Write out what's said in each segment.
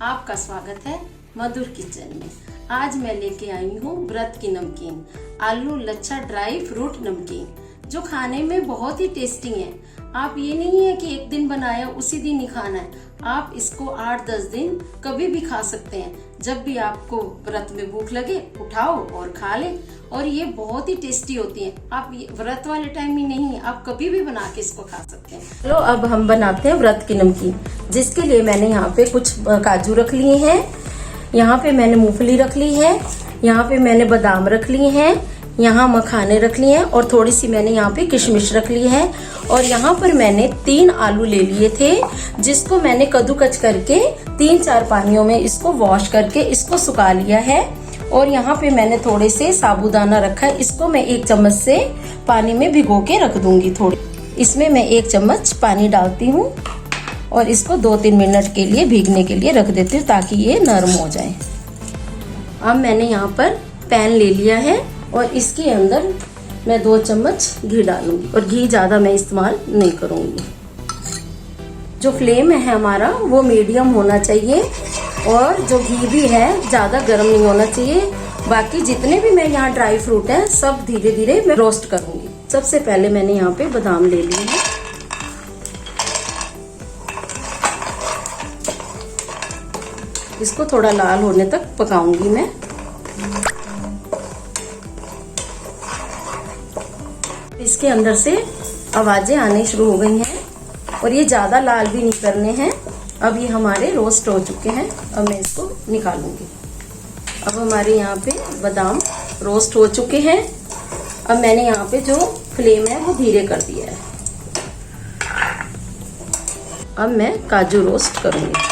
आपका स्वागत है मधुर किचन में। आज मैं लेके आई हूँ व्रत की नमकीन, आलू लच्छा ड्राई फ्रूट नमकीन, जो खाने में बहुत ही टेस्टी है। आप ये नहीं है कि एक दिन बनाया उसी दिन ही खाना है, आप इसको 8-10 दिन कभी भी खा सकते हैं। जब भी आपको व्रत में भूख लगे उठाओ और खा ले। और ये बहुत ही टेस्टी होती है। आप व्रत वाले टाइम ही नहीं, आप कभी भी बना के इसको खा सकते हैं। चलो अब हम बनाते हैं व्रत की नमकीन, जिसके लिए मैंने यहाँ पे कुछ काजू रख लिए हैं, यहाँ पे मैंने मूंगफली रख ली है, यहाँ पे मैंने बादाम रख लिए हैं, यहाँ मखाने रख लिए हैं और थोड़ी सी मैंने यहाँ पे किशमिश रख ली है। और यहाँ पर मैंने 3 आलू ले लिए थे, जिसको मैंने कद्दूकस करके 3-4 पानियों में इसको वॉश करके इसको सुखा लिया है। और यहाँ पे मैंने थोड़े से साबूदाना रखा है, इसको मैं 1 चम्मच से पानी में भिगो के रख दूंगी। थोड़ी इसमें मैं 1 चम्मच पानी डालती हूँ और इसको 2-3 मिनट के लिए भीगने के लिए रख देती हूँ, ताकि ये नरम हो जाए। अब मैंने यहाँ पर पैन ले लिया है और इसके अंदर मैं 2 चम्मच घी डालूंगी, और घी ज़्यादा मैं इस्तेमाल नहीं करूँगी। जो फ्लेम है हमारा वो मीडियम होना चाहिए, और जो घी भी है ज़्यादा गर्म नहीं होना चाहिए। बाकी जितने भी मैं यहाँ ड्राई फ्रूट है सब धीरे धीरे मैं रोस्ट करूँगी। सबसे पहले मैंने यहाँ पे बादाम ले लिए हैं, इसको थोड़ा लाल होने तक पकाऊंगी मैं। इसके अंदर से आवाजें आने शुरू हो गई हैं, और ये ज्यादा लाल भी नहीं करने हैं। अब ये हमारे रोस्ट हो चुके हैं, अब मैं इसको निकालूंगी। अब हमारे यहाँ पे बादाम रोस्ट हो चुके हैं। अब मैंने यहाँ पे जो फ्लेम है वो धीरे कर दिया है। अब मैं काजू रोस्ट करूंगी।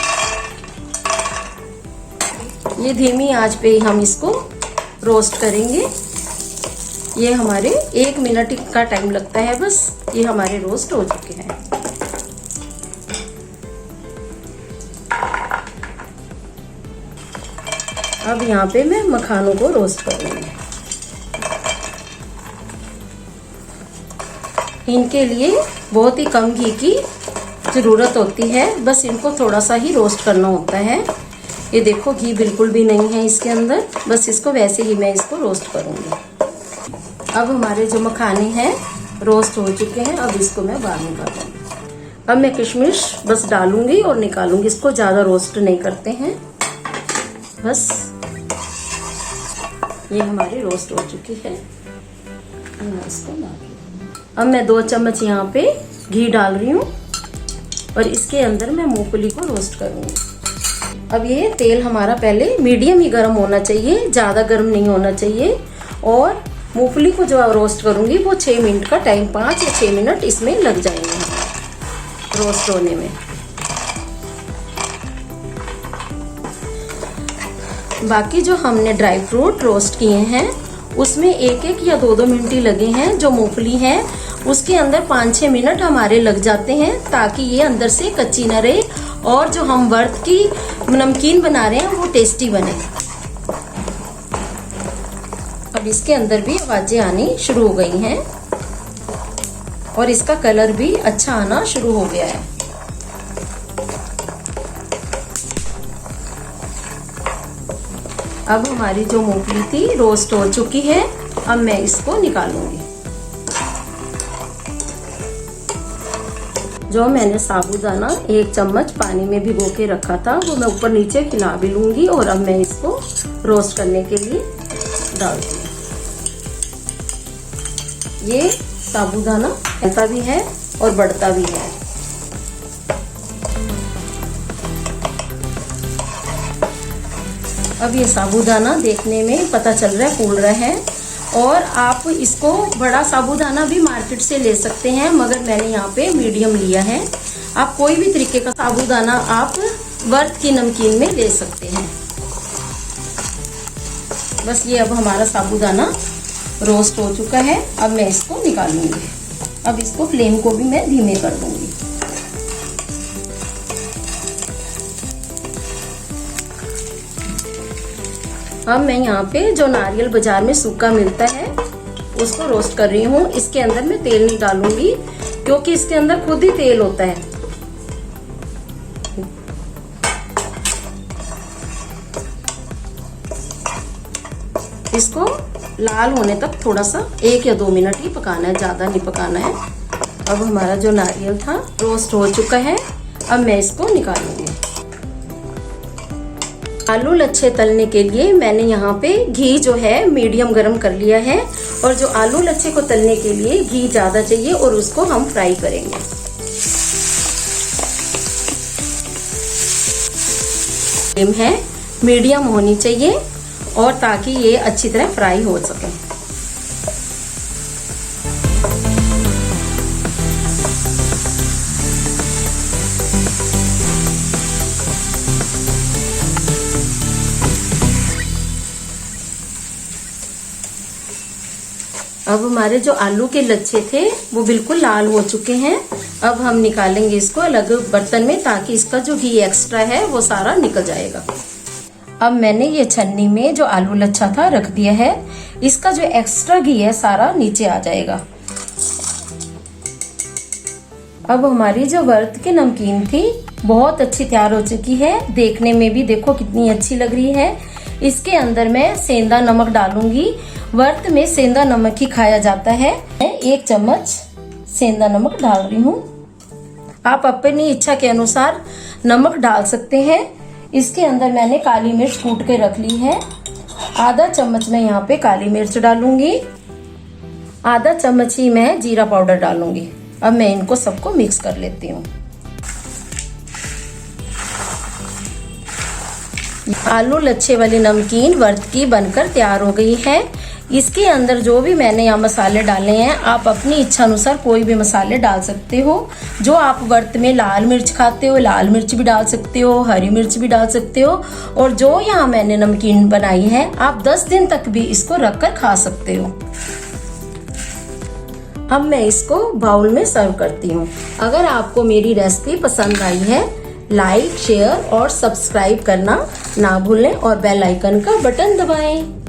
ये धीमी आंच पे ही हम इसको रोस्ट करेंगे। ये हमारे 1 मिनट का टाइम लगता है बस। ये हमारे रोस्ट हो चुके हैं। अब यहाँ पे मैं मखानों को रोस्ट करूंगी। इनके लिए बहुत ही कम घी की जरूरत होती है, बस इनको थोड़ा सा ही रोस्ट करना होता है। ये देखो घी बिल्कुल भी नहीं है इसके अंदर, बस इसको वैसे ही मैं इसको रोस्ट करूंगी। अब हमारे जो मखाने हैं रोस्ट हो चुके हैं, अब इसको मैं बाहर निकालूंगी। अब मैं किशमिश बस डालूंगी और निकालूंगी, इसको ज़्यादा रोस्ट नहीं करते हैं बस। ये हमारी रोस्ट हो चुकी है, मैं इसको अब मैं 2 चम्मच यहाँ पे घी डाल रही हूँ, और इसके अंदर मैं मूंगफली को रोस्ट करूँगी। अब ये तेल हमारा पहले मीडियम ही गर्म होना चाहिए, ज़्यादा गर्म नहीं होना चाहिए। और मूंगफली को जो रोस्ट करूँगी वो 6 मिनट का टाइम, 5 या 6 मिनट इसमें लग जाएंगे रोस्ट होने में। बाकी जो हमने ड्राई फ्रूट रोस्ट किए हैं उसमें 1-1 या 2-2 मिनट ही लगे हैं। जो मूंगफली है उसके अंदर 5-6 मिनट हमारे लग जाते हैं, ताकि ये अंदर से कच्ची न रहे, और जो हम व्रत की नमकीन बना रहे हैं वो टेस्टी बने। अब इसके अंदर भी आवाजें आनी शुरू हो गई हैं, और इसका कलर भी अच्छा आना शुरू हो गया है। अब हमारी जो मूंगफली थी रोस्ट हो चुकी है, अब मैं इसको निकालूंगी। जो मैंने साबूदाना 1 चम्मच पानी में भिगो के रखा था वो मैं ऊपर नीचे हिला भी लूंगी, और अब मैं इसको रोस्ट करने के लिए डालती हूँ। ये साबूदाना ऐसा भी है और बढ़ता भी है। अब ये साबूदाना देखने में पता चल रहा है फूल रहा है, और आप इसको बड़ा साबूदाना भी मार्केट से ले सकते हैं, मगर मैंने यहाँ पे मीडियम लिया है। आप कोई भी तरीके का साबूदाना आप व्रत की नमकीन में ले सकते हैं। बस ये अब हमारा साबूदाना रोस्ट हो चुका है। अब मैं इसको निकालूंगी। अब इसको फ्लेम को भी मैं धीमे कर दूंगी। अब मैं यहाँ पे जो नारियल बाजार में सूखा मिलता है उसको रोस्ट कर रही हूँ। इसके अंदर मैं तेल नहीं डालूंगी क्योंकि इसके अंदर खुद ही तेल होता है। इसको लाल होने तक थोड़ा सा 1 या 2 मिनट ही पकाना है, ज्यादा नहीं पकाना है। अब हमारा जो नारियल था रोस्ट हो चुका है। अब मैं इसको निकालूंगी। आलू लच्छे तलने के लिए मैंने यहाँ पे घी जो है मीडियम गरम कर लिया है, और जो आलू लच्छे को तलने के लिए घी ज्यादा चाहिए और उसको हम फ्राई करेंगे। फ्लेम है मीडियम होनी चाहिए और ताकि ये अच्छी तरह फ्राई हो सके। अब हमारे जो आलू के लच्छे थे वो बिल्कुल लाल हो चुके हैं। अब हम निकालेंगे इसको अलग बर्तन में ताकि इसका जो घी एक्स्ट्रा है वो सारा निकल जाएगा। अब मैंने ये छन्नी में जो आलू लच्छा था रख दिया है। इसका जो एक्स्ट्रा घी है सारा नीचे आ जाएगा। अब हमारी जो व्रत की नमकीन थी बहुत अच्छी तैयार हो चुकी है। देखने में भी देखो कितनी अच्छी लग रही है। इसके अंदर मैं सेंधा नमक डालूंगी। व्रत में सेंधा नमक ही खाया जाता है। मैं 1 चम्मच सेंधा नमक डाल रही हूँ। आप अपनी इच्छा के अनुसार नमक डाल सकते हैं। इसके अंदर मैंने काली मिर्च कूट के रख ली है। आधा चम्मच मैं यहाँ पे काली मिर्च डालूंगी। आधा चम्मच ही मैं जीरा पाउडर डालूंगी। अब मैं इनको सबको मिक्स कर लेती हूँ। आलू लच्छे वाली नमकीन व्रत की बनकर तैयार हो गई है। इसके अंदर जो भी मैंने यहाँ मसाले डाले हैं आप अपनी इच्छा अनुसार कोई भी मसाले डाल सकते हो। जो आप व्रत में लाल मिर्च खाते हो लाल मिर्च भी डाल सकते हो, हरी मिर्च भी डाल सकते हो। और जो यहाँ मैंने नमकीन बनाई है आप 10 दिन तक भी इसको रखकर खा सकते हो। अब मैं इसको बाउल में सर्व करती हूँ। अगर आपको मेरी रेसिपी पसंद आई है लाइक, शेयर और सब्सक्राइब करना ना भूलें और बेल आइकन का बटन दबाएं।